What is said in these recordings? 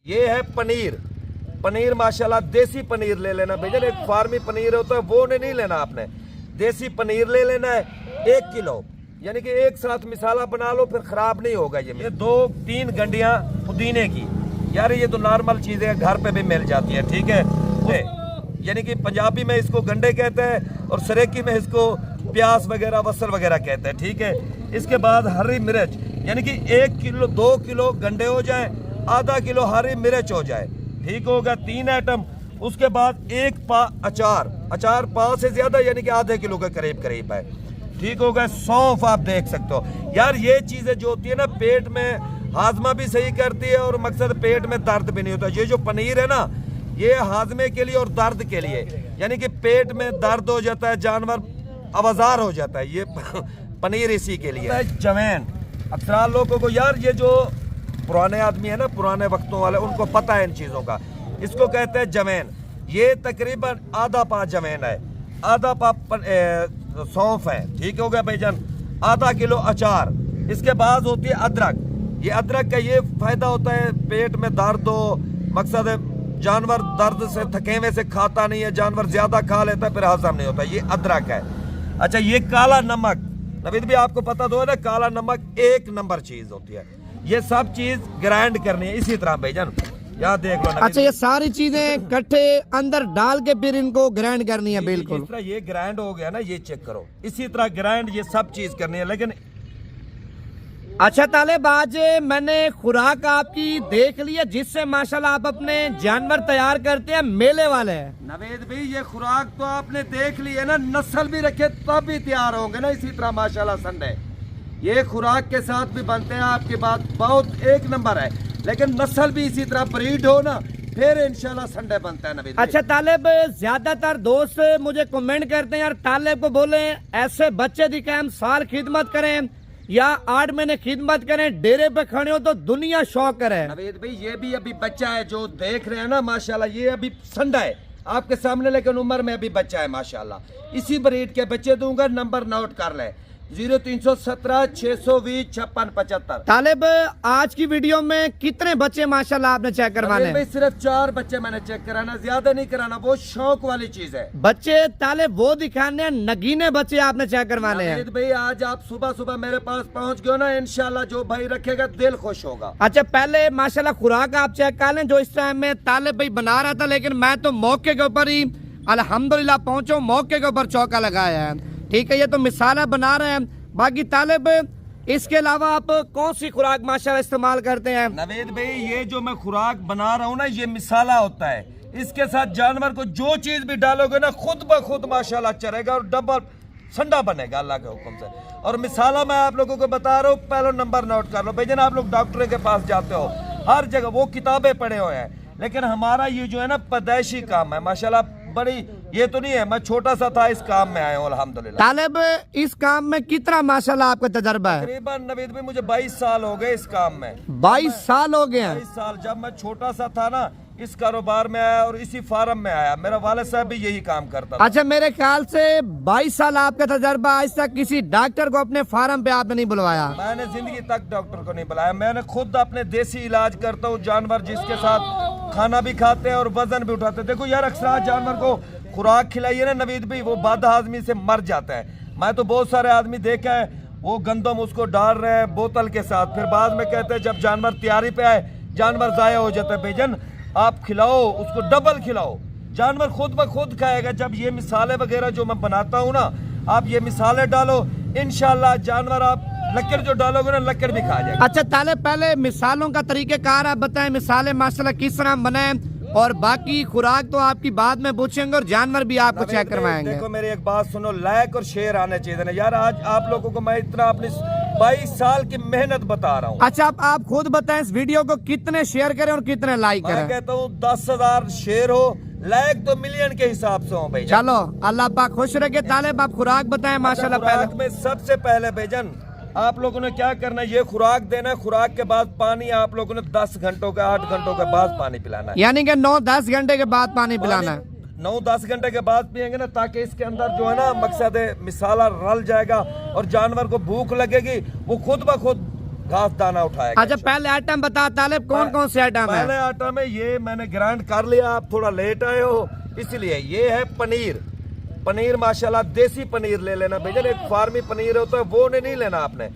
ये है पनीर। पनीर माशाल्लाह देसी पनीर ले लेना भैया, एक फार्मी पनीर होता है वो नहीं लेना आपने, देसी पनीर ले लेना है 1 किलो, यानी कि एक साथ मिसाला बना लो फिर खराब नहीं होगा। ये 2-3 गंडियां पुदीने की, यार ये तो नॉर्मल चीजें घर पे भी मिल जाती है, ठीक है। यानी कि पंजाबी में इसको गंडे कहते हैं और सरेकी में इसको प्याज वगैरह वसल वगैरह कहते हैं, ठीक है। इसके बाद हरी मिर्च, यानी कि 1 किलो 2 किलो गंडे हो जाए, आधा किलो हरी मिर्च हो जाए, ठीक होगा 3 आइटम। उसके बाद 1 पा अचार पाव से ज्यादा यानी कि आधे किलो के करीब है, ठीक होगा। सौंफ आप देख सकते हो, यार ये चीजें जो होती है ना पेट में हाजमा भी सही करती है और मकसद पेट में दर्द भी नहीं होता। ये जो पनीर है ना ये हाजमे के लिए और दर्द के लिए, यानी कि पेट में दर्द हो जाता है, जानवर आवाजार हो जाता है, ये पनीर इसी के लिए। जवैन, अक्सर लोगों को यार ये जो पुराने आदमी है ना पुराने वक्तों वाले उनको पता है इन चीजों का, इसको कहते हैं जवैन। ये तकरीबन आधा पा जवैन है, आधा पा सौंफ है, ठीक हो गया भाईजान, आधा किलो अचार। इसके बाद होती है अदरक। ये अदरक का ये फायदा होता है पेट में दर्द हो, मकसद है जानवर दर्द से थकेवे से खाता नहीं है, जानवर ज्यादा खा लेता है फिर हजम नहीं होता, ये अदरक है। अच्छा ये काला नमक, नवीद भी आपको पता तो है ना, काला नमक 1 नंबर चीज होती है। ये सब चीज ग्राइंड करनी है इसी तरह भाईजान, यहाँ देख लो। अच्छा ये सारी चीजें इकट्ठे अंदर डाल के फिर इनको ग्राइंड करनी है। बिल्कुल जिस तरह ये ग्राइंड हो गया ना, ये चेक करो, इसी तरह ग्राइंड ये सब चीज करनी है। लेकिन अच्छा तालिब, आज मैंने खुराक आपकी देख ली है जिससे माशाल्लाह आप अपने जानवर तैयार करते हैं, मेले वाले हैं। नवेद भाई ये खुराक तो आपने देख ली है ना, नस्ल भी रखे तब भी तैयार होंगे ना इसी तरह माशाल्लाह संडे। ये खुराक के साथ भी बनते हैं, आपकी बात बहुत 1 नंबर है, लेकिन नस्ल भी इसी तरह ब्रीड हो ना फिर इंशाल्लाह संडे बनता है नवीद। अच्छा तालिब, ज्यादातर दोस्त मुझे कमेंट करते हैं यार तालिब को बोले ऐसे बच्चे दिखाए हम साल खिदमत करें या 8 महीने खिदमत करें, डेरे पे खड़े हो तो दुनिया शौक करे। नवीद भाई ये भी अभी बच्चा है जो देख रहे हैं ना माशाल्लाह, ये अभी संडा है आपके सामने, लेकिन उम्र में अभी बच्चा है माशाल्लाह। इसी ब्रीड के बच्चे दूंगा, नंबर नोट कर ले 0317 620 56 75। तालिब आज की वीडियो में कितने बच्चे माशाल्लाह आपने चेक करवाने हैं? सिर्फ 4 बच्चे मैंने चेक कराना, ज्यादा नहीं कराना, वो शौक वाली चीज है। बच्चे तालिब वो दिखाने हैं, नगीने बच्चे आपने चेक करवाने हैं। भाई आज आप सुबह सुबह मेरे पास पहुंच गए ना, इंशाल्लाह जो भाई रखेगा दिल खुश होगा। अच्छा पहले माशाल्लाह खुराक आप चेक कर लें जो इस टाइम में तालिब भाई बना रहा था, लेकिन मैं तो मौके के ऊपर ही अल्हम्दुलिल्लाह पहुंचो, मौके के ऊपर चौका लगाया है, ठीक है। ये तो मिसाला बना रहे हैं। बाकी तालिब इसके अलावा आप कौन सी खुराक माशाल्लाह इस्तेमाल करते हैं? नवेद भाई ये जो मैं खुराक बना रहा हूँ ना ये मिसाला होता है, इसके साथ जानवर को जो चीज भी डालोगे ना खुद ब खुद माशाल्लाह चरेगा और डबल संडा बनेगा अल्लाह के हुक्म से। और मिसाला मैं आप लोगों को बता रहा हूँ, पहले नंबर नोट कर लो भाई। आप लोग डॉक्टर के पास जाते हो, हर जगह वो किताबें पढ़े हुए हैं, लेकिन हमारा ये जो है ना पैदाइशी काम है माशाल्लाह, बड़ी ये तो नहीं है मैं छोटा सा था इस काम में आया हूँ अल्हम्दुलिल्लाह। तालिब इस काम में कितना माशाल्लाह आपका तजर्बा है? तकरीबन नवीद भाई मुझे 22 साल हो गए इस काम में। 22 साल हो गए हैं? 22 साल, जब मैं छोटा सा था ना इस कारोबार में आया और इसी फार्म में आया, मेरा वालिद साहब भी यही काम करता था। अच्छा मेरे ख्याल से 22 साल आपका तजर्बा, आज तक किसी डॉक्टर को अपने फार्म पे आपने नहीं बुलवाया? मैंने जिंदगी तक डॉक्टर को नहीं बुलाया, मैंने खुद अपने देसी इलाज करता हूँ। जानवर जिसके साथ खाना भी खाते हैं और वजन भी उठाते हैं। देखो यार अक्सर जानवर को खुराक खिलाइए ना नवीद भाई, वो बद हाजमी से मर जाता है। मैं तो बहुत सारे आदमी देखा है वो गंदम उसको डाल रहे हैं बोतल के साथ, फिर बाद में कहते हैं जब जानवर तैयारी पे आए जानवर जाया हो जाता है। भाईजान आप खिलाओ उसको, डबल खिलाओ, जानवर खुद ब खुद खाएगा। जब ये मिसाले वगैरह जो मैं बनाता हूँ ना, आप ये मिसाले डालो इंशाल्लाह जानवर आप लकड़ जो डालोगे ना लकड़ भी खा जाएगा। अच्छा तालिब पहले मिसालों का तरीकेकार आप बताएं, मिसाले माशाल्लाह किस तरह बनाएं, और बाकी खुराक तो आपकी बाद में पूछेंगे और जानवर भी आपको चेक करवाएंगे। देखो मेरी एक बात सुनो, लाइक और शेयर आने चाहिए ना यार। आज आप लोगों को मैं इतना अपनी 22 साल की मेहनत बता रहा हूँ। अच्छा आप खुद बताएं इस वीडियो को कितने शेयर करें और कितने लाइक करें? मैं कहता हूँ 10,000 शेयर हो, लाइक तो मिलियन के हिसाब से हो भाई। चलो अल्लाह पाक खुश रखे। तालिब आप खुराक बताएं माशाल्लाह। खुराक में सबसे पहले भाईजान आप लोगों ने क्या करना है, ये खुराक देना है, खुराक के बाद पानी आप लोगों ने 10 घंटों का 8 घंटों के बाद पानी पिलाना है, यानी कि 9-10 घंटे के बाद पानी पिलाना है। 9-10 घंटे के बाद पियेंगे ना, ताकि इसके अंदर जो है ना मकसद है मिसाला रल जाएगा और जानवर को भूख लगेगी, वो खुद ब खुद घास दाना उठाएगा। अच्छा पहले आइटम बता तालिब, कौन कौन से आइटम है? पहले आइटम है ये मैंने ग्राइंड कर लिया, आप थोड़ा लेट आए हो इसलिए। ये है पनीर। पनीर माशाल्लाह देसी पनीर ले लेना भैया, एक फार्मी पनीर होता है वो नहीं लेना आपने,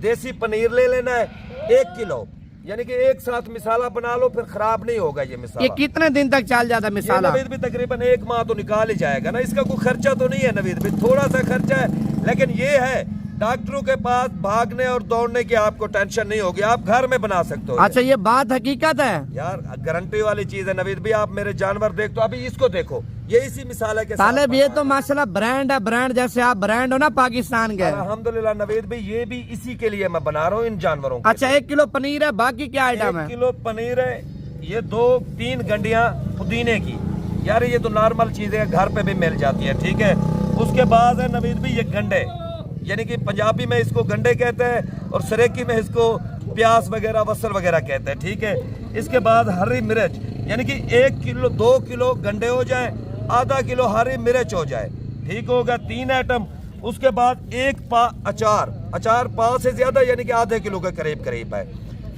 देसी पनीर ले लेना है 1 किलो। यानी कि एक साथ मिसाला बना लो, फिर खराब नहीं होगा ये मिसाला। ये कितने दिन तक चल जाता है मिसाला? नवीद भी तकरीबन 1 माह तो निकाल ही जाएगा ना, इसका कोई खर्चा तो नहीं है नवीद भी, थोड़ा सा खर्चा है, लेकिन ये है डॉक्टरों के पास भागने और दौड़ने की आपको टेंशन नहीं होगी, आप घर में बना सकते हो। अच्छा ये बात हकीकत है यार, गारंटी वाली चीज है नवीद भी। आप मेरे जानवर देख तो अभी इसको देखो, ये इसी मिसाल के तालिब, ये तो माशाल्लाह ब्रांड है, ब्रांड जैसे आप ब्रांड हो ना पाकिस्तान के। अल्हम्दुलिल्लाह नवीद भाई, ये भी इसी के लिए मैं बना रहा हूँ इन जानवरों के। अच्छा 1 किलो पनीर है, बाकी क्या आइटम है? 1 किलो पनीर है, ये 2-3 गंडियां पुदीने की। यार ये तो नॉर्मल चीजें घर पे भी मिल जाती है, ठीक है। उसके बाद है नवीद भाई ये गंडे, यानी कि पंजाबी में इसको गंडे कहते हैं और सरेकी में इसको प्याज वगैरह वसल वगैरह कहते हैं, ठीक है। इसके बाद हरी मिर्च, यानी कि 1 किलो 2 किलो गंडे हो जाए, आधा किलो हरी मिर्च हो जाए, ठीक होगा। 3 आइटम। उसके बाद 1 पा अचार, अचार पाव से ज्यादा यानी कि आधे किलो के करीब करीब है,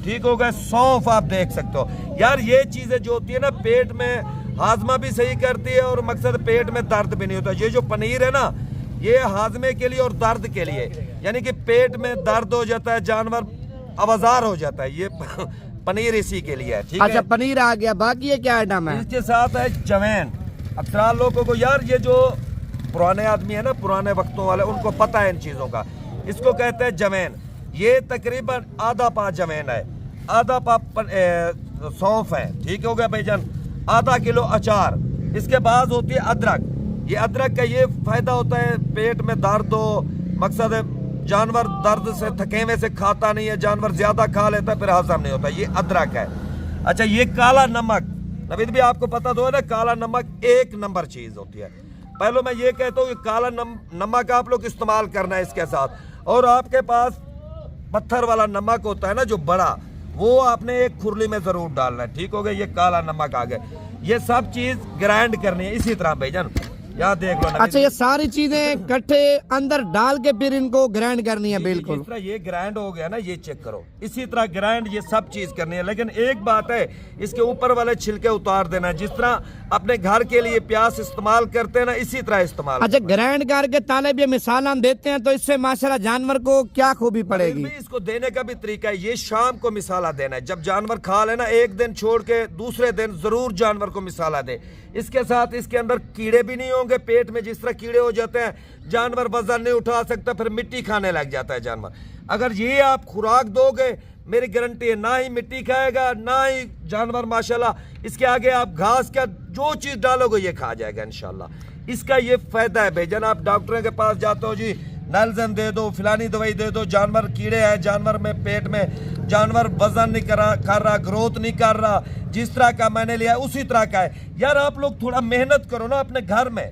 ठीक होगा। सौंफ आप देख सकते हो। यार ये चीजें जो होती है ना, पेट में हाजमा भी सही करती है और मकसद पेट में दर्द भी नहीं होता। ये जो पनीर है ना, ये हाजमे के लिए और दर्द के लिए, यानी कि पेट में दर्द हो जाता है, जानवर आवाजार हो जाता है, ये पनीर इसी के लिए है, ठीक है। अच्छा पनीर आ गया, बाकी ये क्या आइटम है? इसके साथ है जवैन। अक्सर लोगों को, यार ये जो पुराने आदमी है ना, पुराने वक्तों वाले, उनको पता है इन चीजों का। इसको कहते हैं जवैन। ये तकरीबन आधा पा जवैन है, आधा पा सौंफ है, ठीक हो गया भाईजान। आधा किलो अचार। इसके बाद होती है अदरक। ये अदरक का ये फायदा होता है, पेट में दर्द हो, मकसद है जानवर दर्द से थकेवे से खाता नहीं है, जानवर ज्यादा खा लेता है फिर हजम नहीं होता, ये अदरक है। अच्छा ये काला नमक, नवीद भी आपको पता तो है ना, काला नमक 1 नंबर चीज होती है। पहले मैं ये कहता हूँ, काला नमक आप लोग इस्तेमाल करना है इसके साथ। और आपके पास पत्थर वाला नमक होता है ना जो बड़ा, वो आपने एक खुरली में जरूर डालना है, ठीक हो गया। ये काला नमक आ गया। ये सब चीज ग्राइंड करनी है इसी तरह भाईजान, यहाँ देख लो। अच्छा ये सारी चीजें इकट्ठे अंदर डाल के फिर इनको ग्राइंड करनी है? बिल्कुल। जिस तरह ये ग्राइंड हो गया ना, ये चेक करो, इसी तरह ग्राइंड ये सब चीज करनी है। लेकिन एक बात है, इसके ऊपर वाले छिलके उतार देना है। जिस तरह अपने घर के लिए प्याज इस्तेमाल करते हैं ना, इसी तरह इस्तेमाल। अच्छा ग्राइंड करके तालिब ये मिसाल हम देते हैं, तो इससे माशाल्लाह जानवर को क्या खूबी पड़ेगी? इसको देने का भी तरीका है, ये शाम को मिसाला देना है। जब जानवर खा लेना, 1 दिन छोड़ के दूसरे दिन जरूर जानवर को मिसाला दे। इसके साथ इसके अंदर कीड़े भी नहीं होंगे पेट में। जिस तरह कीड़े हो जाते हैं, जानवर वजन नहीं उठा सकता, फिर मिट्टी खाने लग जाता है जानवर। अगर ये आप खुराक दोगे, मेरी गारंटी है, ना ही मिट्टी खाएगा ना ही जानवर माशाल्लाह। इसके आगे आप घास का जो चीज डालोगे ये खा जाएगा इंशाल्लाह। इसका ये फायदा है भाईजान। आप डॉक्टरों के पास जाते हो, जी नलजन दे दो, फिलानी दवाई दे दो, जानवर कीड़े हैं जानवर में, पेट में जानवर वजन नहीं कर रहा, ग्रोथ नहीं कर रहा, जिस तरह का मैंने लिया उसी तरह का है। यार आप लोग थोड़ा मेहनत करो ना अपने घर में।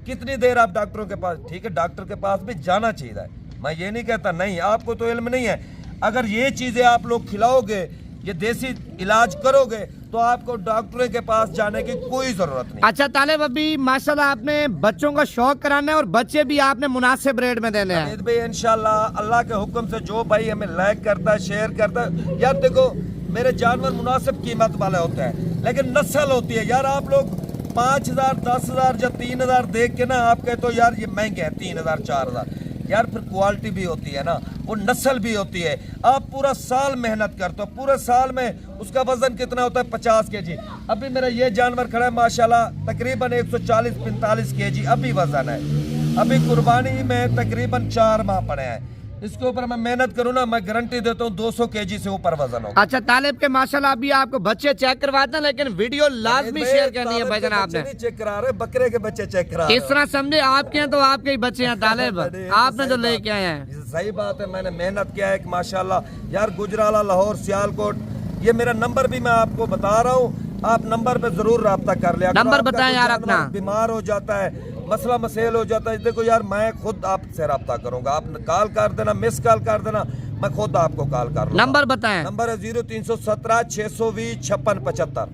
कितनी देर आप डॉक्टरों के पास, ठीक है डॉक्टर के पास भी जाना चाहिए, मैं ये नहीं कहता नहीं, आपको तो इल्म नहीं है। अगर ये चीजें आप लोग खिलाओगे, ये देसी इलाज करोगे, तो आपको डॉक्टरों के पास जाने की कोई जरूरत नहीं। अच्छा तालिब, अभी माशाल्लाह आपने बच्चों का शौक कराना है और बच्चे भी आपने मुनासिब रेट में देने हैं भाई इंशाल्लाह। अल्लाह के हुक्म से जो भाई हमें लाइक करता है, शेयर करता है। यार देखो मेरे जानवर मुनासिब कीमत वाले होते हैं, लेकिन नस्ल होती है। यार आप लोग 5,000 10,000 या 3,000 देख के ना आप कहते हो यार ये महंगे हैं 3,000 4,000, यार फिर क्वालिटी भी होती है ना, वो नस्ल भी होती है। आप पूरा साल मेहनत करते हो, पूरे साल में उसका वजन कितना होता है 50 kg। अभी मेरा ये जानवर खड़ा है माशाल्लाह तकरीबन 140-45 kg अभी वजन है। अभी कुर्बानी में तकरीबन 4 माह पड़े हैं। इसके ऊपर मैं मेहनत करूँ ना, मैं गारंटी देता हूँ 200 kg से ऊपर वजन होगा। अच्छा तालिब के माशाल्लाह अभी आपको बच्चे चेक करवाते हैं, लेकिन वीडियो लाजमी शेयर करनी है भाईजान आपने। चेक करा रहे, बकरे के बच्चे चेक करा रहे। इस तरह समझे आपके हैं तो आपके ही बच्चे हैं तालिब, आपने जो लेके आए हैं। सही बात है, मैंने मेहनत किया है माशाल्लाह। यार गुजराला, लाहौर, सियालकोट, ये मेरा नंबर भी मैं आपको बता रहा हूँ, आप नंबर पे जरूर रब्ता कर लिया। नंबर बताएं यार अपना। बीमार हो जाता है, मसला मसेल हो जाता है, देखो यार मैं खुद आपसे रब्ता करूंगा, आप कॉल कर देना, मिस कॉल कर देना, मैं खुद आपको कॉल कर लूंगा। नंबर बताएं। नंबर है 0317 620 5675।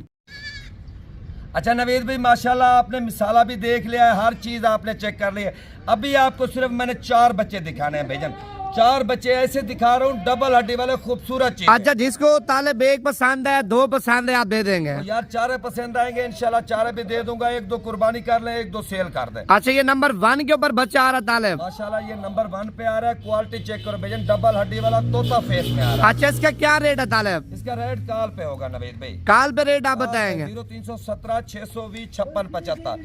अच्छा नवीद भाई माशाल्लाह आपने मिसाला भी देख लिया है, हर चीज आपने चेक कर ली है। अभी आपको सिर्फ मैंने 4 बच्चे दिखाने हैं भाईजान, 4 बच्चे ऐसे दिखा रहा हूँ, डबल हड्डी वाले खूबसूरत चीज। अच्छा, जिसको तालिब एक पसंद है, 2 पसंद है, आप दे देंगे? यार 4 पसंद आएंगे इंशाल्लाह, 4 भी दे दूंगा, 1-2 कुर्बानी कर ले, 1-2 सेल कर दे। अच्छा, ये नंबर 1 के ऊपर बच्चा आ रहा तालिब? माशाल्लाह ये नंबर 1 पे आ रहा है। क्वालिटी चेक करो भैया, डबल हड्डी वाला तोता फेस में आ रहा है। अच्छा, इसका क्या रेट है तालिब? इसका रेट काल पे होगा नवीद भाई, काल पे रेट आप बताएंगे? 0317 620 5675।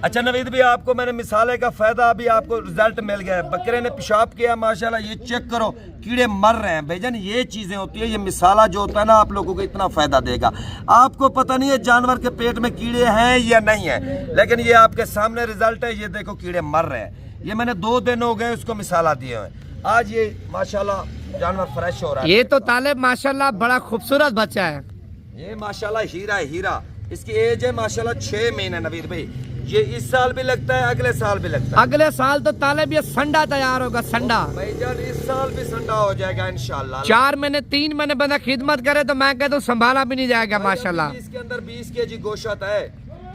अच्छा नवीद भाई, आपको मैंने मिसाले का फायदा अभी आपको रिजल्ट मिल गया है। बकरे ने पेशाब किया माशाल्लाह, ये चेक करो, कीड़े मर रहे हैं भाईजान। ये चीजें होती है, ये मिसाला जो होता है ना, आप लोगों को इतना फायदा देगा। आपको पता नहीं है जानवर के पेट में कीड़े हैं या नहीं है, लेकिन ये आपके सामने रिजल्ट है। ये देखो कीड़े मर रहे हैं। ये मैंने 2 दिन हो गए उसको मिसाला दिए हुए। आज ये माशाल्लाह जानवर फ्रेश हो रहा है। ये तो तालिब माशाल्लाह बड़ा खूबसूरत बच्चा है। ये माशाल्लाह हीरा है, हीरा। इसकी एज है माशाल्लाह 6 महीने नवीद भाई। ये इस साल भी लगता है, अगले साल भी लगता है। अगले साल तो तालिब ये संडा तैयार होगा, संडा। भाईजान इस साल भी संडा हो जाएगा इंशाल्लाह। 4 महीने 3 महीने बंदा खिदमत करे तो मैं कहता हूँ संभाला भी नहीं जाएगा माशाल्लाह। इसके अंदर 20 केजी गोश्त है।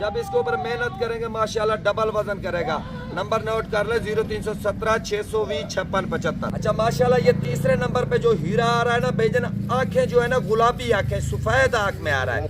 जब इसके ऊपर मेहनत करेंगे माशाल्लाह डबल वजन करेगा। नंबर नोट कर ले, 0317 620 5675। अच्छा माशाल्लाह, ये तीसरे नंबर पे जो हीरा आ रहा है ना भाईजान, आंखें जो है ना गुलाबी आंखें, सफेद आंख में आ रहा है।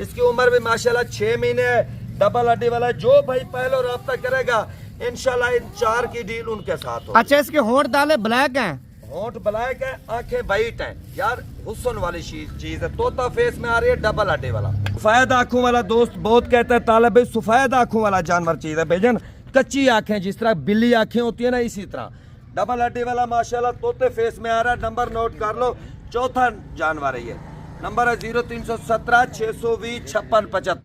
इसकी उम्र भी माशाल्लाह 6 महीने है, डबल हड्डी वाला। जो भाई पहले राब्ता करेगा इंशाल्लाह इन 4 की डील उनके साथ हो। अच्छा, इसके होंठ तालिब ब्लैक हैं? होंठ ब्लैक है, आंखें वाइट हैं। यार हुस्न वाली चीज है, तोता फेस में आ रही है, डबल हड्डी वाला। सफेद आंखों वाला दोस्त बहुत कहता है तालिब भाई, सफेद आंखों वाला जानवर चीज है भाईजान। कच्ची आंखें, जिस तरह बिल्ली आंखें होती है ना, इसी तरह डबल हड्डी वाला माशाल्लाह तोते फेस में आ रहा है। नंबर नोट कर लो, चौथा जानवर है ये। नंबर है 0317 620 5675।